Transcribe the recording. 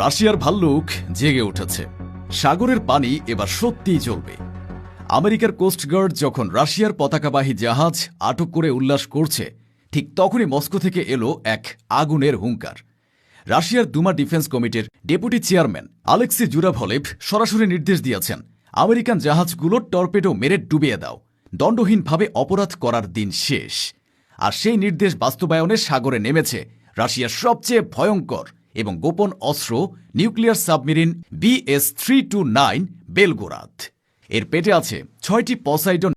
রাশিয়ার ভাল্লুক জেগে উঠেছে। সাগরের পানি এবার সত্যিই জ্বলবে। আমেরিকার কোস্টগার্ড যখন রাশিয়ার পতাকাবাহী জাহাজ আটক করে উল্লাস করছে, ঠিক তখনই মস্কো থেকে এলো এক আগুনের হুঙ্কার। রাশিয়ার দুমা ডিফেন্স কমিটির ডেপুটি চেয়ারম্যান আলেক্সি জুরাভলেভ সরাসরি নির্দেশ দিয়েছেন, আমেরিকান জাহাজগুলোর টর্পেডো মেরে ডুবিয়ে দাও, দণ্ডহীনভাবে অপরাধ করার দিন শেষ। আর সেই নির্দেশ বাস্তবায়নে সাগরে নেমেছে রাশিয়ার সবচেয়ে ভয়ঙ্কর এবং গোপন অস্ত্র নিউক্লিয়ার সাবমেরিন BS-329 বেলগোরাদ। এর পেটে আছে 6টি পসাইডন